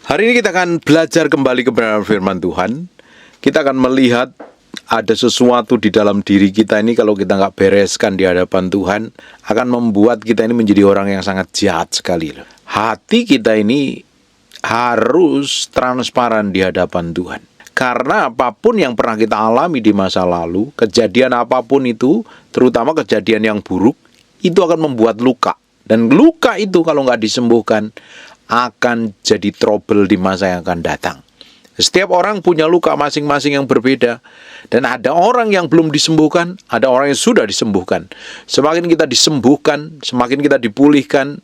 Hari ini kita akan belajar kembali kebenaran firman Tuhan. Kita akan melihat ada sesuatu di dalam diri kita ini kalau kita nggak bereskan di hadapan Tuhan, akan membuat kita ini menjadi orang yang sangat jahat sekali. Hati kita ini harus transparan di hadapan Tuhan. Karena apapun yang pernah kita alami di masa lalu, kejadian apapun itu, terutama kejadian yang buruk, itu akan membuat luka. Dan luka itu kalau nggak disembuhkan, akan jadi trouble di masa yang akan datang. Setiap orang punya luka masing-masing yang berbeda. Dan ada orang yang belum disembuhkan, ada orang yang sudah disembuhkan. Semakin kita disembuhkan, semakin kita dipulihkan,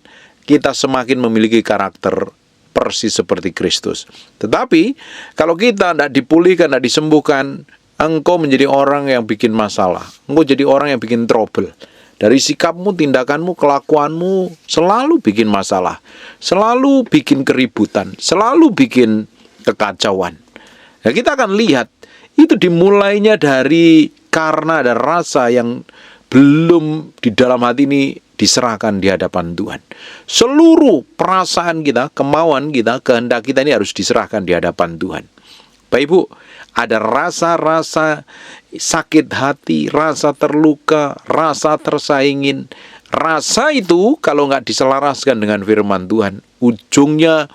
kita semakin memiliki karakter persis seperti Kristus. Tetapi, kalau kita tidak dipulihkan, tidak disembuhkan, engkau menjadi orang yang bikin masalah. Engkau jadi orang yang bikin trouble. Dari sikapmu, tindakanmu, kelakuanmu selalu bikin masalah, selalu bikin keributan, selalu bikin kekacauan. Nah, kita akan lihat itu dimulainya dari karena ada rasa yang belum di dalam hati ini diserahkan di hadapan Tuhan. Seluruh perasaan kita, kemauan kita, kehendak kita ini harus diserahkan di hadapan Tuhan. Bapak Ibu, ada rasa-rasa sakit hati, rasa terluka, rasa tersaingin. Rasa itu kalau nggak diselaraskan dengan firman Tuhan, ujungnya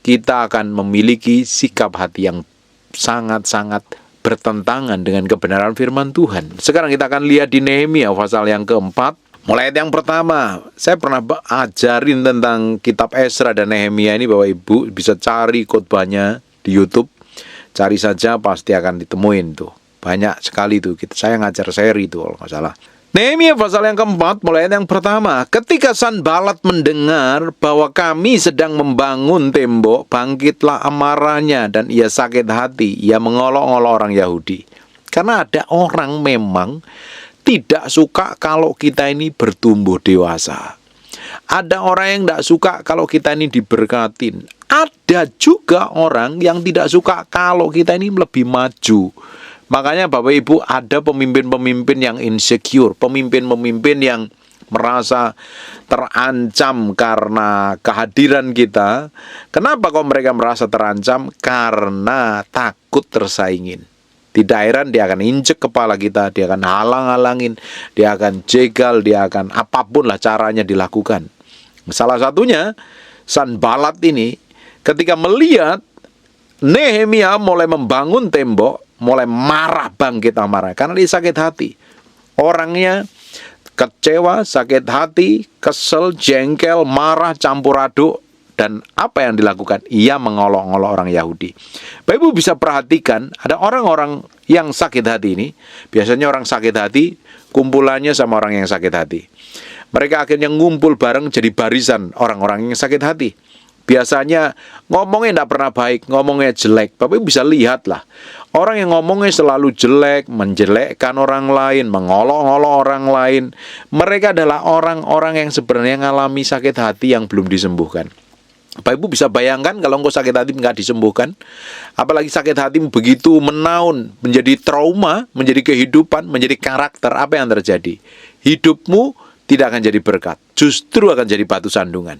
kita akan memiliki sikap hati yang sangat-sangat bertentangan dengan kebenaran firman Tuhan. Sekarang kita akan lihat di Nehemia pasal yang keempat. Mulai ayat yang pertama, saya pernah ajarin tentang kitab Esra dan Nehemia ini, Bapak Ibu bisa cari khotbahnya di YouTube. Cari saja pasti akan ditemuin tuh. Banyak sekali tuh. Saya ngajar seri tuh kalau nggak salah. Nehemia pasal yang keempat mulai ayat yang pertama. Ketika Sanbalat mendengar bahwa kami sedang membangun tembok, bangkitlah amarahnya dan ia sakit hati. Ia mengolok-olok orang Yahudi. Karena ada orang memang tidak suka kalau kita ini bertumbuh dewasa. Ada orang yang tidak suka kalau kita ini diberkatin. Ada juga orang yang tidak suka kalau kita ini lebih maju. Makanya Bapak Ibu ada pemimpin-pemimpin yang insecure, pemimpin-pemimpin yang merasa terancam karena kehadiran kita. Kenapa kok mereka merasa terancam? Karena takut tersaingin. Tidak heran dia akan injek kepala kita, dia akan halang-halangin, dia akan jegal, dia akan apapun lah caranya dilakukan. Salah satunya Sanbalat ini ketika melihat Nehemia mulai membangun tembok, mulai marah, bangkit amarah karena dia sakit hati. Orangnya kecewa, sakit hati, kesel, jengkel, marah, campur aduk. Dan apa yang dilakukan? Ia mengolok-olok orang Yahudi. Bapak Ibu bisa perhatikan, ada orang-orang yang sakit hati ini. Biasanya orang sakit hati, kumpulannya sama orang yang sakit hati. Mereka akhirnya ngumpul bareng jadi barisan orang-orang yang sakit hati. Biasanya ngomongnya tidak pernah baik, ngomongnya jelek. Bapak Ibu bisa lihat lah. Orang yang ngomongnya selalu jelek, menjelekkan orang lain, mengolok-olok orang lain. Mereka adalah orang-orang yang sebenarnya mengalami sakit hati yang belum disembuhkan. Bapak Ibu bisa bayangkan kalau engkau sakit hati nggak disembuhkan, apalagi sakit hati begitu menaun, menjadi trauma, menjadi kehidupan, menjadi karakter, apa yang terjadi? Hidupmu tidak akan jadi berkat, justru akan jadi batu sandungan.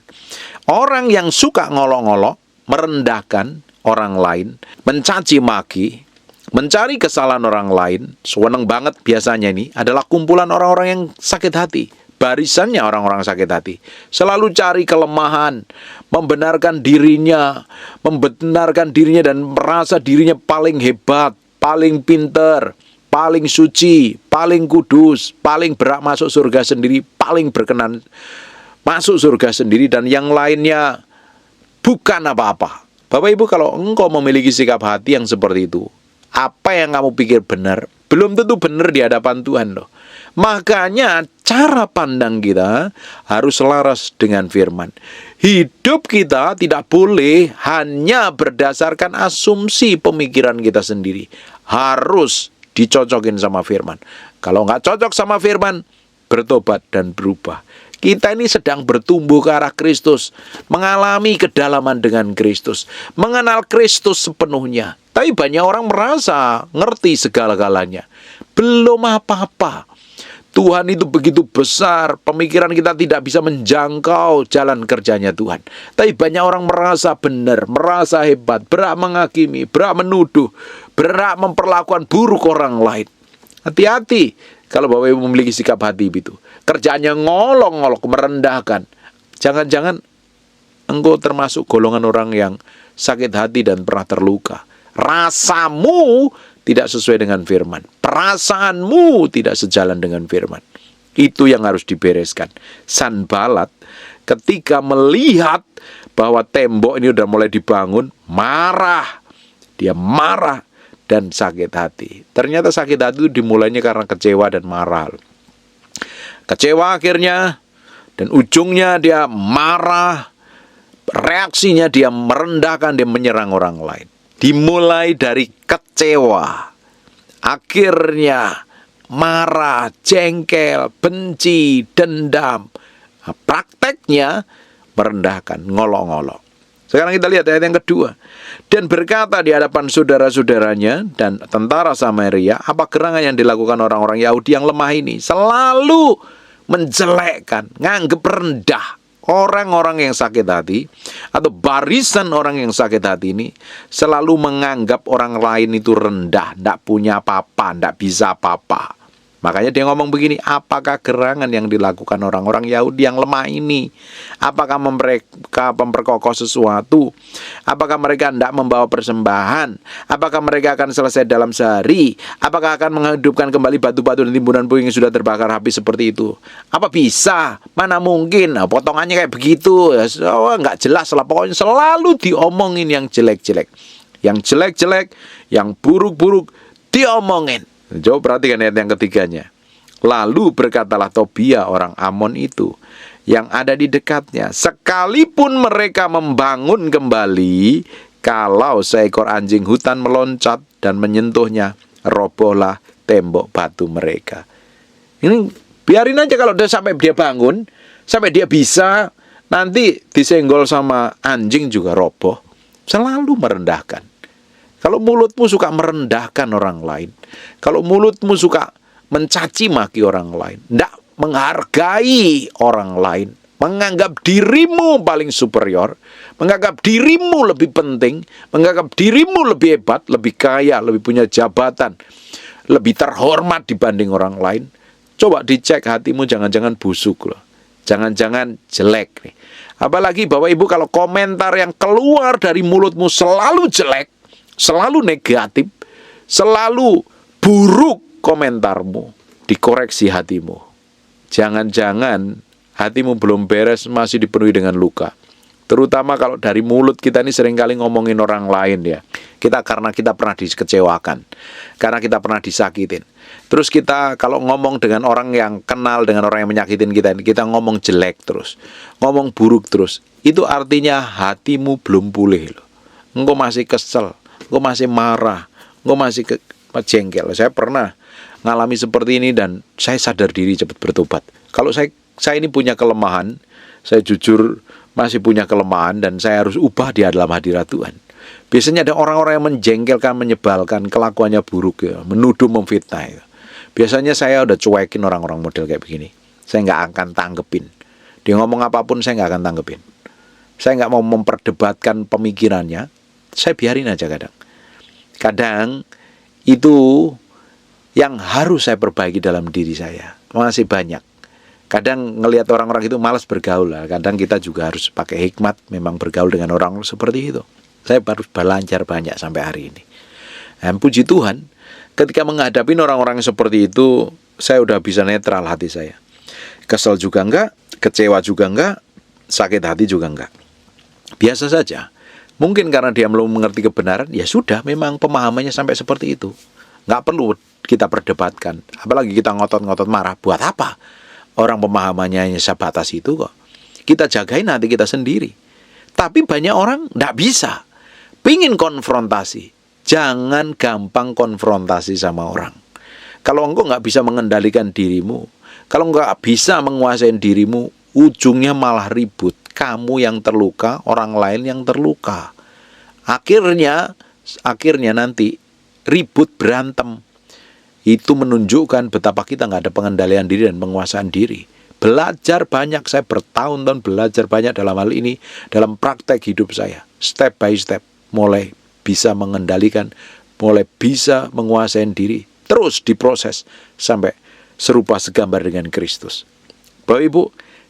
Orang yang suka ngolok-ngolok, merendahkan orang lain, mencaci maki, mencari kesalahan orang lain, seneng banget biasanya ini adalah kumpulan orang-orang yang sakit hati. Barisannya orang-orang sakit hati selalu cari kelemahan, membenarkan dirinya dan merasa dirinya paling hebat, paling pinter, paling suci, paling kudus, paling berhak masuk surga sendiri, paling berkenan masuk surga sendiri, dan yang lainnya bukan apa-apa. Bapak Ibu, kalau engkau memiliki sikap hati yang seperti itu, apa yang kamu pikir benar belum tentu benar di hadapan Tuhan loh. Makanya cara pandang kita harus selaras dengan firman. Hidup kita tidak boleh hanya berdasarkan asumsi pemikiran kita sendiri. Harus dicocokin sama firman. Kalau nggak cocok sama firman, bertobat dan berubah. Kita ini sedang bertumbuh ke arah Kristus, mengalami kedalaman dengan Kristus, mengenal Kristus sepenuhnya. Tapi banyak orang merasa ngerti segala-galanya. Belum apa-apa. Tuhan itu begitu besar, pemikiran kita tidak bisa menjangkau jalan kerjanya Tuhan. Tapi banyak orang merasa benar, merasa hebat, berhak menghakimi, berhak menuduh, berhak memperlakukan buruk orang lain. Hati-hati kalau Bapak Ibu memiliki sikap hati itu. Kerjaannya ngolok-ngolok, merendahkan. Jangan-jangan engkau termasuk golongan orang yang sakit hati dan pernah terluka. Rasamu tidak sesuai dengan firman. Perasaanmu tidak sejalan dengan firman. Itu yang harus dibereskan. Sanbalat ketika melihat bahwa tembok ini udah mulai dibangun, marah. Dia marah dan sakit hati. Ternyata sakit hati itu dimulainya karena kecewa dan marah. Kecewa akhirnya, dan ujungnya dia marah. Reaksinya dia merendahkan, dia menyerang orang lain. Dimulai dari kecewa, akhirnya marah, jengkel, benci, dendam. Nah, prakteknya merendahkan, ngolok-ngolok. Sekarang kita lihat ayat yang kedua. Dan berkata di hadapan saudara-saudaranya dan tentara Samaria, apa gerangan yang dilakukan orang-orang Yahudi yang lemah ini? Selalu menjelekkan, nganggep rendah orang-orang yang sakit hati, atau barisan orang yang sakit hati ini selalu menganggap orang lain itu rendah, tidak punya apa-apa, tidak bisa apa-apa. Makanya dia ngomong begini, apakah gerangan yang dilakukan orang-orang Yahudi yang lemah ini? Apakah mereka memperkokoh sesuatu? Apakah mereka tidak membawa persembahan? Apakah mereka akan selesai dalam sehari? Apakah akan menghidupkan kembali batu-batu dan timbunan puing yang sudah terbakar habis seperti itu? Apa bisa? Mana mungkin? Nah, potongannya kayak begitu. Nggak jelas lah. Pokoknya selalu diomongin yang jelek-jelek. Yang jelek-jelek, yang buruk-buruk, diomongin. Coba perhatikan ayat yang ketiganya. Lalu berkatalah Tobia orang Amon itu yang ada di dekatnya, sekalipun mereka membangun kembali, kalau seekor anjing hutan meloncat dan menyentuhnya, robohlah tembok batu mereka. Ini biarin aja kalau sampai dia bangun, sampai dia bisa, nanti disenggol sama anjing juga roboh. Selalu merendahkan. Kalau mulutmu suka merendahkan orang lain, kalau mulutmu suka mencaci maki orang lain, tidak menghargai orang lain, menganggap dirimu paling superior, menganggap dirimu lebih penting, menganggap dirimu lebih hebat, lebih kaya, lebih punya jabatan, lebih terhormat dibanding orang lain, coba dicek hatimu, jangan-jangan busuk loh, jangan-jangan jelek nih. Apalagi Bapak Ibu kalau komentar yang keluar dari mulutmu selalu jelek, selalu negatif, selalu buruk komentarmu, dikoreksi hatimu. Jangan-jangan hatimu belum beres, masih dipenuhi dengan luka. Terutama kalau dari mulut kita ini seringkali ngomongin orang lain ya. Karena kita pernah dikecewakan, karena kita pernah disakitin. Terus kita kalau ngomong dengan orang yang kenal, dengan orang yang menyakitin kita ngomong jelek terus, ngomong buruk terus. Itu artinya hatimu belum pulih loh. Engkau masih kesel, engkau masih marah, engkau masih jengkel. Saya pernah ngalami seperti ini dan saya sadar diri cepat bertobat. Kalau saya ini punya kelemahan, saya jujur masih punya kelemahan dan saya harus ubah di dalam hadirat Tuhan. Biasanya ada orang-orang yang menjengkelkan, menyebalkan, kelakuannya buruk ya, menuduh, memfitnah ya. Biasanya saya udah cuekin orang-orang model kayak begini. Saya nggak akan tanggepin. Dia ngomong apapun saya nggak akan tanggepin. Saya nggak mau memperdebatkan pemikirannya. Saya biarin aja kadang. Kadang itu yang harus saya perbaiki dalam diri saya. Masih banyak. Kadang ngelihat orang-orang itu malas bergaul lah. Kadang kita juga harus pakai hikmat memang bergaul dengan orang seperti itu. Saya baru belajar banyak sampai hari ini. Dan puji Tuhan, ketika menghadapi orang-orang seperti itu, saya udah bisa netral hati saya. Kesel juga enggak, kecewa juga enggak, sakit hati juga enggak. Biasa saja. Mungkin karena dia belum mengerti kebenaran, ya sudah, memang pemahamannya sampai seperti itu. Nggak perlu kita perdebatkan. Apalagi kita ngotot-ngotot marah. Buat apa? Orang pemahamannya hanya sebatas itu kok. Kita jagain hati kita sendiri. Tapi banyak orang nggak bisa. Pingin konfrontasi. Jangan gampang konfrontasi sama orang. Kalau engkau nggak bisa mengendalikan dirimu, kalau nggak bisa menguasai dirimu, ujungnya malah ribut. Kamu yang terluka, orang lain yang terluka. Akhirnya nanti ribut, berantem. Itu menunjukkan betapa kita nggak ada pengendalian diri dan penguasaan diri. Belajar banyak, saya bertahun-tahun belajar banyak dalam hal ini, dalam praktek hidup saya. Step by step, mulai bisa mengendalikan, mulai bisa menguasai diri. Terus diproses sampai serupa segambar dengan Kristus. Bapak Ibu,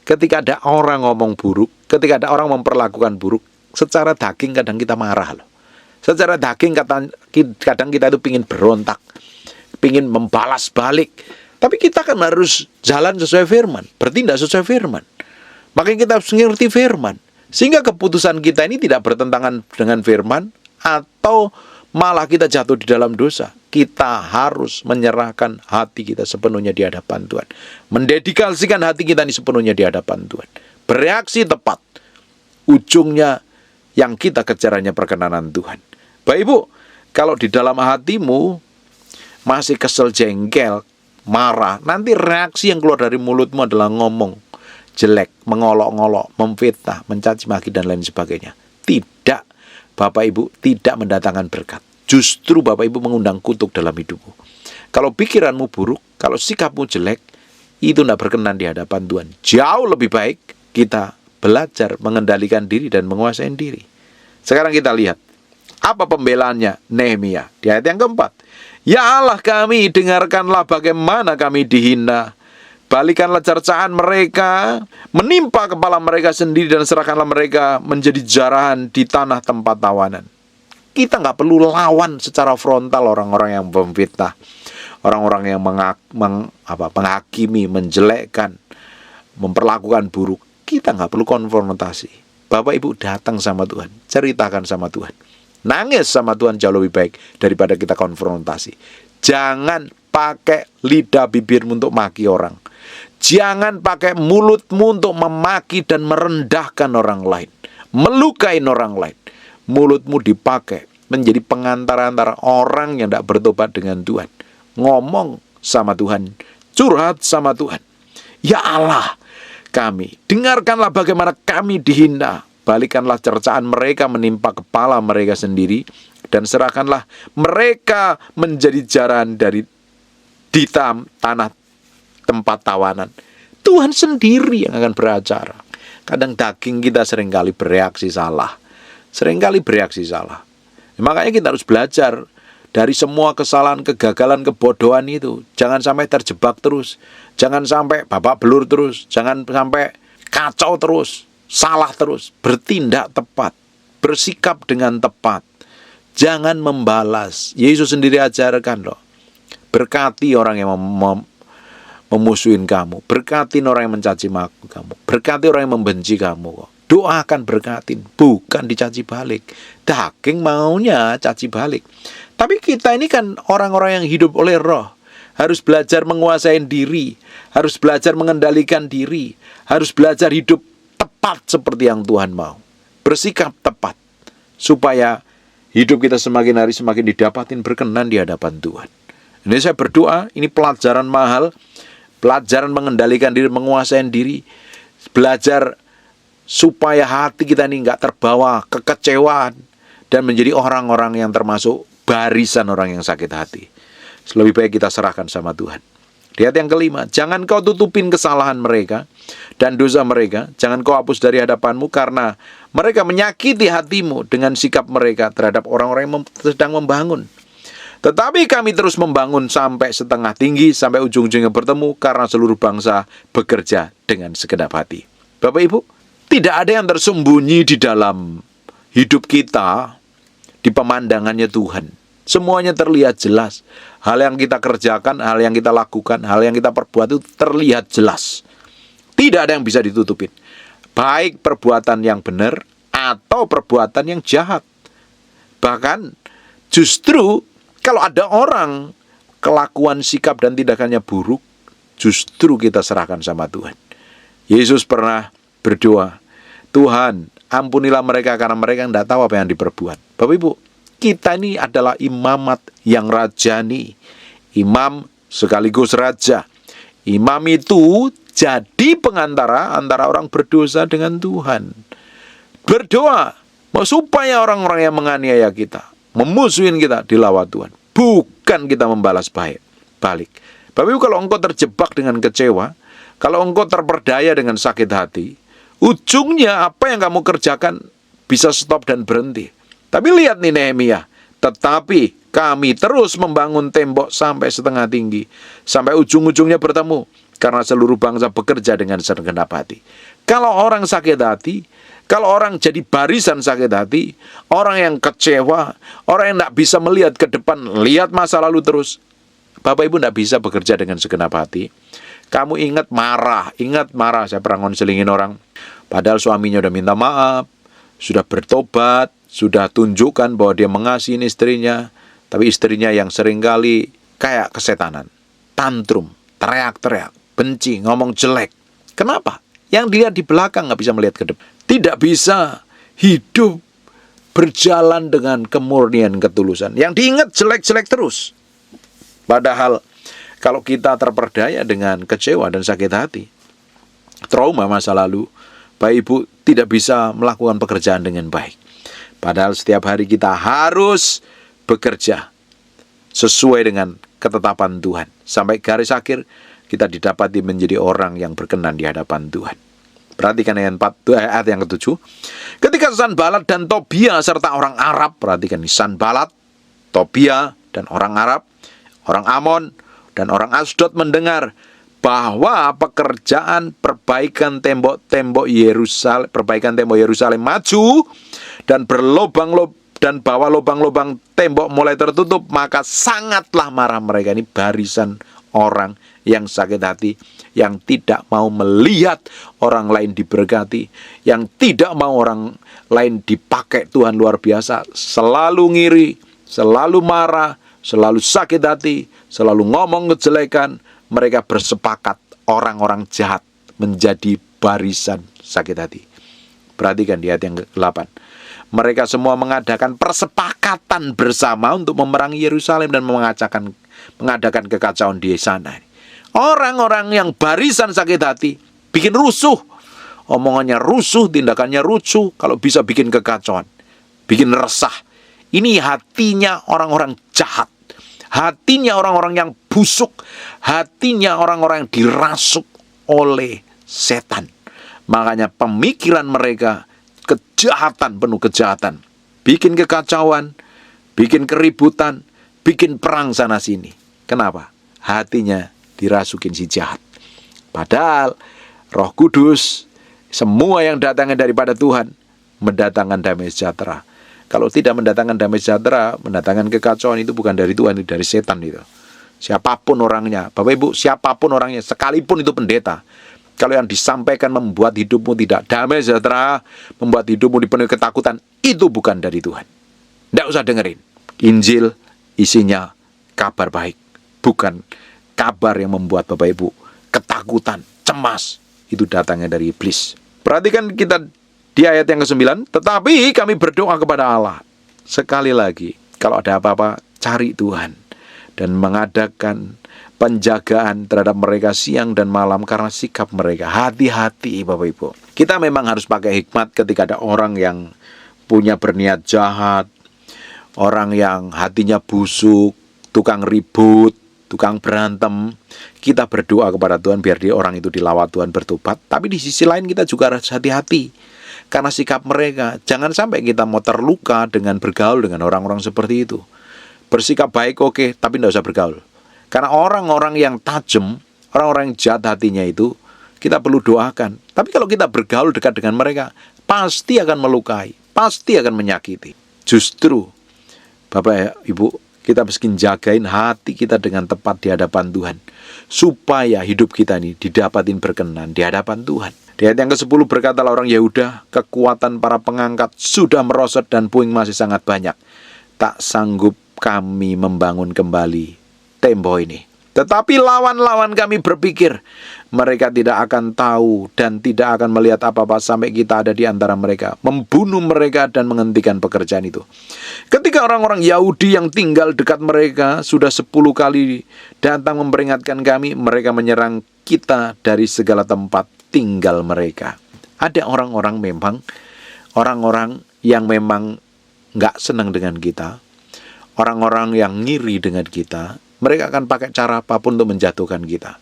ketika ada orang ngomong buruk, ketika ada orang memperlakukan buruk, secara daging kadang kita marah loh. Secara daging kadang kita itu pingin berontak, pingin membalas balik. Tapi kita kan harus jalan sesuai firman, bertindak sesuai firman. Makanya kita harus mengerti firman, sehingga keputusan kita ini tidak bertentangan dengan firman, atau malah kita jatuh di dalam dosa. Kita harus menyerahkan hati kita sepenuhnya di hadapan Tuhan, mendedikasikan hati kita ini sepenuhnya di hadapan Tuhan, bereaksi tepat. Ujungnya yang kita kejar hanya perkenanan Tuhan. Bapak Ibu, kalau di dalam hatimu masih kesel, jengkel, marah, nanti reaksi yang keluar dari mulutmu adalah ngomong jelek, mengolok-ngolok, memfitnah, mencaci maki dan lain sebagainya. Tidak, Bapak Ibu, tidak mendatangkan berkat. Justru Bapak Ibu mengundang kutuk dalam hidupmu. Kalau pikiranmu buruk, kalau sikapmu jelek, itu tidak berkenan di hadapan Tuhan. Jauh lebih baik kita belajar mengendalikan diri dan menguasai diri. Sekarang kita lihat apa pembelaannya Nehemia di ayat yang keempat. Ya Allah kami, dengarkanlah bagaimana kami dihina. Balikanlah cercaan mereka, menimpa kepala mereka sendiri, dan serahkanlah mereka menjadi jarahan di tanah tempat tawanan. Kita nggak perlu lawan secara frontal orang-orang yang memfitnah, orang-orang yang menghakimi, menjelekkan, memperlakukan buruk. Kita nggak perlu konfrontasi. Bapak Ibu datang sama Tuhan, ceritakan sama Tuhan, nangis sama Tuhan jauh lebih baik daripada kita konfrontasi. Jangan pakai lidah bibirmu untuk maki orang. Jangan pakai mulutmu untuk memaki dan merendahkan orang lain, melukai orang lain. Mulutmu dipakai menjadi pengantara antara orang yang tidak bertobat dengan Tuhan. Ngomong sama Tuhan, curhat sama Tuhan. Ya Allah kami, dengarkanlah bagaimana kami dihina. Balikanlah cercaan mereka menimpa kepala mereka sendiri, dan serahkanlah mereka menjadi jarahan di tanah tempat tawanan. Tuhan sendiri yang akan beracara. Kadang daging kita seringkali bereaksi salah. Makanya kita harus belajar dari semua kesalahan, kegagalan, kebodohan itu. Jangan sampai terjebak terus. Jangan sampai babak belur terus. Jangan sampai kacau terus, salah terus. Bertindak tepat, bersikap dengan tepat. Jangan membalas. Yesus sendiri ajarkan loh. Berkati orang yang memusuhin kamu. Berkati orang yang mencaci maki kamu. Berkati orang yang membenci kamu. Doakan, berkatin, bukan dicaci balik. Daging maunya caci balik. Tapi kita ini kan orang-orang yang hidup oleh Roh. Harus belajar menguasai diri, harus belajar mengendalikan diri, harus belajar hidup tepat seperti yang Tuhan mau. Bersikap tepat, supaya hidup kita semakin hari semakin didapatin berkenan di hadapan Tuhan. Ini saya berdoa, ini pelajaran mahal, pelajaran mengendalikan diri, menguasai diri, belajar supaya hati kita ini nggak terbawa kekecewaan dan menjadi orang-orang yang termasuk barisan orang yang sakit hati. Lebih baik kita serahkan sama Tuhan. Di ayat yang kelima, jangan kau tutupin kesalahan mereka dan dosa mereka, jangan kau hapus dari hadapanmu, karena mereka menyakiti hatimu dengan sikap mereka terhadap orang-orang yang sedang membangun. Tetapi kami terus membangun sampai setengah tinggi, sampai ujung-ujungnya bertemu, karena seluruh bangsa bekerja dengan segenap hati. Bapak Ibu, tidak ada yang tersembunyi di dalam hidup kita, di pemandangannya Tuhan. Semuanya terlihat jelas. Hal yang kita kerjakan, hal yang kita lakukan, hal yang kita perbuat itu terlihat jelas. Tidak ada yang bisa ditutupin. Baik perbuatan yang benar atau perbuatan yang jahat. Bahkan justru kalau ada orang kelakuan, sikap dan tindakannya buruk, justru kita serahkan sama Tuhan. Yesus pernah berdoa, Tuhan ampunilah mereka karena mereka tidak tahu apa yang diperbuat. Bapak Ibu, kita ini adalah imamat yang rajani. Imam sekaligus raja. Imam itu jadi pengantara antara orang berdosa dengan Tuhan. Berdoa supaya orang-orang yang menganiaya kita, memusuhin kita, dilawan Tuhan. Bukan kita membalas baik. balik. Bapak Ibu, kalau engkau terjebak dengan kecewa, kalau engkau terperdaya dengan sakit hati, ujungnya apa yang kamu kerjakan bisa stop dan berhenti. Tapi lihat nih Nehemia, tetapi kami terus membangun tembok sampai setengah tinggi, sampai ujung-ujungnya bertemu, karena seluruh bangsa bekerja dengan segenap hati. Kalau orang sakit hati, kalau orang jadi barisan sakit hati, orang yang kecewa, orang yang tidak bisa melihat ke depan, lihat masa lalu terus, Bapak Ibu tidak bisa bekerja dengan segenap hati. Kamu ingat marah, saya pernah ngonselingin orang, padahal suaminya udah minta maaf, sudah bertobat, sudah tunjukkan bahwa dia mengasihi istrinya, tapi istrinya yang seringkali kayak kesetanan, tantrum, teriak-teriak, benci, ngomong jelek. Kenapa? Yang dilihat di belakang nggak bisa melihat ke depan. Tidak bisa hidup berjalan dengan kemurnian ketulusan. Yang diingat jelek-jelek terus. Padahal kalau kita terperdaya dengan kecewa dan sakit hati, trauma masa lalu, Bapak Ibu tidak bisa melakukan pekerjaan dengan baik. Padahal setiap hari kita harus bekerja sesuai dengan ketetapan Tuhan. Sampai garis akhir kita didapati menjadi orang yang berkenan di hadapan Tuhan. Perhatikan ayat yang ke-7. Ketika Sanbalat dan Tobia serta orang Arab, perhatikan ini, Sanbalat, Tobia dan orang Arab, orang Amon dan orang Asdod mendengar bahwa pekerjaan perbaikan tembok Yerusalem maju dan berlobang-lobang dan bahwa lubang-lubang tembok mulai tertutup, maka sangatlah marah mereka. Ini barisan orang yang sakit hati, yang tidak mau melihat orang lain diberkati, yang tidak mau orang lain dipakai Tuhan luar biasa, selalu ngiri, selalu marah, selalu sakit hati, selalu ngomong kejelekan. Mereka bersepakat orang-orang jahat menjadi barisan sakit hati. Perhatikan di ayat yang ke-8. Mereka semua mengadakan persepakatan bersama untuk memerangi Yerusalem dan mengadakan kekacauan di sana. Orang-orang yang barisan sakit hati bikin rusuh. Omongannya rusuh, tindakannya rusuh, kalau bisa bikin kekacauan, bikin resah. Ini hatinya orang-orang jahat. Hatinya orang-orang yang busuk. Hatinya orang-orang yang dirasuk oleh setan. Makanya pemikiran mereka kejahatan, penuh kejahatan. Bikin kekacauan, bikin keributan, bikin perang sana sini. Kenapa? Hatinya dirasukin si jahat. Padahal Roh Kudus, semua yang datangnya daripada Tuhan, mendatangkan damai sejahtera. Kalau tidak mendatangkan damai sejahtera, mendatangkan kekacauan, itu bukan dari Tuhan, itu dari setan itu. Siapapun orangnya, Bapak Ibu, siapapun orangnya, sekalipun itu pendeta, kalau yang disampaikan membuat hidupmu tidak damai sejahtera, membuat hidupmu dipenuhi ketakutan, itu bukan dari Tuhan. Tidak usah dengerin. Injil isinya kabar baik, bukan kabar yang membuat Bapak Ibu ketakutan, cemas. Itu datangnya dari iblis. Perhatikan kita di ayat yang ke-9. Tetapi kami berdoa kepada Allah. Sekali lagi, kalau ada apa-apa, cari Tuhan. Dan mengadakan penjagaan terhadap mereka siang dan malam karena sikap mereka. Hati-hati Bapak Ibu. Kita memang harus pakai hikmat ketika ada orang yang punya berniat jahat, orang yang hatinya busuk, tukang ribut, tukang berantem. Kita berdoa kepada Tuhan biar dia orang itu dilawat Tuhan bertobat. Tapi di sisi lain kita juga harus hati-hati karena sikap mereka. Jangan sampai kita mau terluka dengan bergaul dengan orang-orang seperti itu. Bersikap baik oke, tapi tidak usah bergaul. Karena orang-orang yang tajam, orang-orang yang jahat hatinya itu, kita perlu doakan. Tapi kalau kita bergaul dekat dengan mereka, pasti akan melukai, pasti akan menyakiti. Justru, Bapak Ibu, kita mesti jagain hati kita dengan tepat di hadapan Tuhan. Supaya hidup kita ini didapatin berkenan di hadapan Tuhan. Di ayat yang ke-10 berkatalah orang Yehuda, kekuatan para pengangkat sudah merosot dan puing masih sangat banyak. Tak sanggup kami membangun kembali tembok ini. Tetapi lawan-lawan kami berpikir, mereka tidak akan tahu dan tidak akan melihat apa-apa sampai kita ada di antara mereka, membunuh mereka dan menghentikan pekerjaan itu. Ketika orang-orang Yahudi yang tinggal dekat mereka sudah 10 kali datang memperingatkan kami, mereka menyerang kita dari segala tempat tinggal mereka. Ada orang-orang yang memang nggak senang dengan kita, orang-orang yang ngiri dengan kita, mereka akan pakai cara apapun untuk menjatuhkan kita.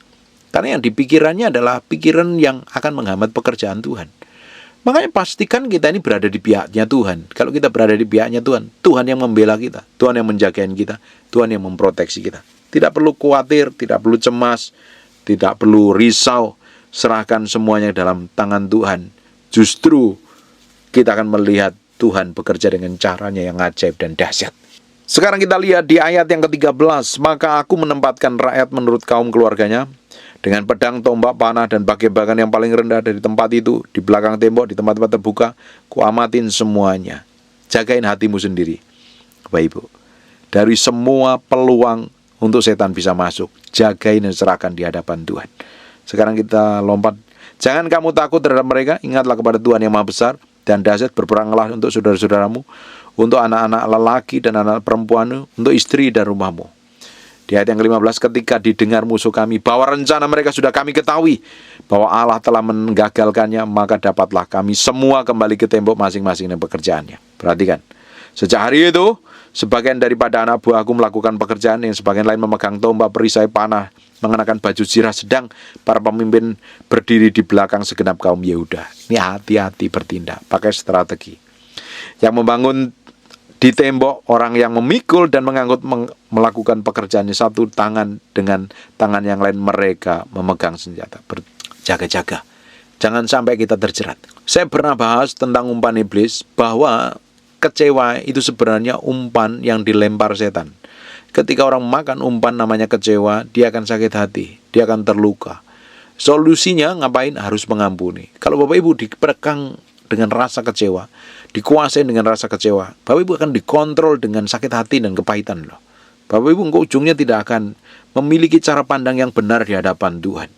Karena yang dipikirannya adalah pikiran yang akan menghambat pekerjaan Tuhan. Makanya pastikan kita ini berada di pihaknya Tuhan. Kalau kita berada di pihaknya Tuhan, Tuhan yang membela kita, Tuhan yang menjagain kita, Tuhan yang memproteksi kita. Tidak perlu khawatir, tidak perlu cemas, tidak perlu risau. Serahkan semuanya dalam tangan Tuhan. Justru kita akan melihat Tuhan bekerja dengan caranya yang ajaib dan dahsyat. Sekarang kita lihat di ayat yang ke-13. Maka aku menempatkan rakyat menurut kaum keluarganya, dengan pedang, tombak, panah, dan bagan yang paling rendah dari tempat itu, di belakang tembok, di tempat-tempat terbuka, kuamatin semuanya. Jagain hatimu sendiri, Bapak Ibu. Dari semua peluang untuk setan bisa masuk, jagain dan serahkan di hadapan Tuhan. Sekarang kita lompat. Jangan kamu takut terhadap mereka, ingatlah kepada Tuhan yang Maha Besar dan dahsyat. Berperanglah untuk saudara-saudaramu, untuk anak-anak lelaki dan anak perempuanmu, untuk istri dan rumahmu. Di ayat yang ke-15, ketika didengar musuh kami bahwa rencana mereka sudah kami ketahui, bahwa Allah telah menggagalkannya, maka dapatlah kami semua kembali ke tembok masing-masing dan pekerjaannya. Perhatikan, sejak hari itu, sebagian daripada anak buahku melakukan pekerjaan, yang sebagian lain memegang tombak, perisai, panah, mengenakan baju zirah, sedang para pemimpin berdiri di belakang segenap kaum Yehuda. Ini hati-hati bertindak, pakai strategi. Yang membangun di tembok, orang yang memikul dan melakukan pekerjaannya, satu tangan dengan tangan yang lain mereka memegang senjata. Berjaga-jaga, jangan sampai kita terjerat. Saya pernah bahas tentang umpan iblis, bahwa kecewa itu sebenarnya umpan yang dilempar setan. Ketika orang makan umpan namanya kecewa, dia akan sakit hati, dia akan terluka. Solusinya ngapain? Harus mengampuni. Kalau Bapak Ibu dipegang dengan rasa kecewa, dikuasai dengan rasa kecewa, Bapak Ibu akan dikontrol dengan sakit hati dan kepahitan loh. Bapak Ibu engkau ujungnya tidak akan memiliki cara pandang yang benar di hadapan Tuhan.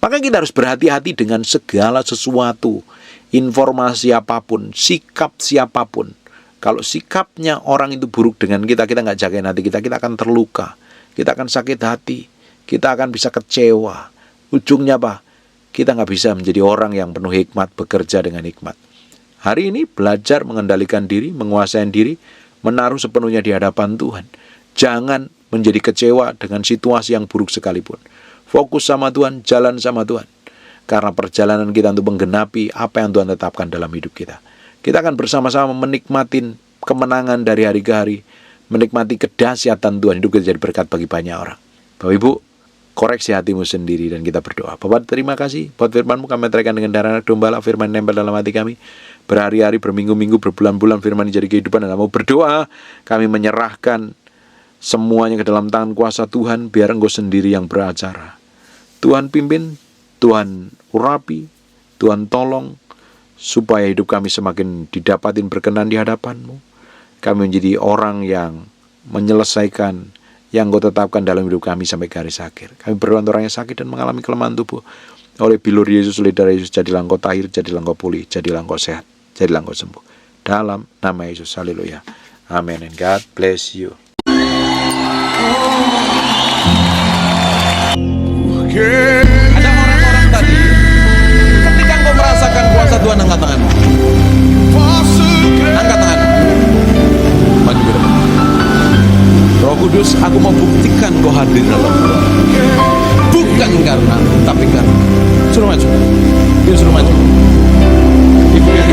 Maka kita harus berhati-hati dengan segala sesuatu, informasi apapun, sikap siapapun. Kalau sikapnya orang itu buruk dengan kita, kita nggak jagain hati kita, kita akan terluka, kita akan sakit hati, kita akan bisa kecewa. Ujungnya apa? Kita nggak bisa menjadi orang yang penuh hikmat, bekerja dengan hikmat. Hari ini belajar mengendalikan diri, menguasai diri, menaruh sepenuhnya di hadapan Tuhan. Jangan menjadi kecewa dengan situasi yang buruk sekalipun. Fokus sama Tuhan, jalan sama Tuhan. Karena perjalanan kita untuk menggenapi apa yang Tuhan tetapkan dalam hidup kita. Kita akan bersama-sama menikmati kemenangan dari hari ke hari, menikmati kedahsyatan Tuhan. Hidup kita jadi berkat bagi banyak orang. Bapak Ibu, koreksi hatimu sendiri dan kita berdoa. Bapak, terima kasih buat firman-Mu, kami meteraikan dengan darah domba, firman nempel dalam hati kami. Berhari-hari, berminggu-minggu, berbulan-bulan firman jadi kehidupan, dan mau berdoa, kami menyerahkan semuanya ke dalam tangan kuasa Tuhan, biar Engkau sendiri yang beracara. Tuhan pimpin, Tuhan urapi, Tuhan tolong, supaya hidup kami semakin didapatin berkenan di hadapan-Mu. Kami menjadi orang yang menyelesaikan yang Engkau tetapkan dalam hidup kami sampai garis akhir. Kami berdoa untuk orang yang sakit dan mengalami kelemahan tubuh. Oleh bilur Yesus, oleh darah Yesus, jadilah Engkau tahir, jadilah Engkau pulih, jadilah Engkau sehat, jadilah Engkau sembuh. Dalam nama Yesus, haleluya. Amen, and God bless you. Ada orang-orang tadi, ketika engkau merasakan kuasa Tuhan, angkat tanganmu. Angkat tanganmu. Maju ke depan. Roh Kudus, aku mau buktikan kau hadir dalam Tuhan. Bukan karena, tapi karena. Suruh maju. Dia suruh maju. Ibu yang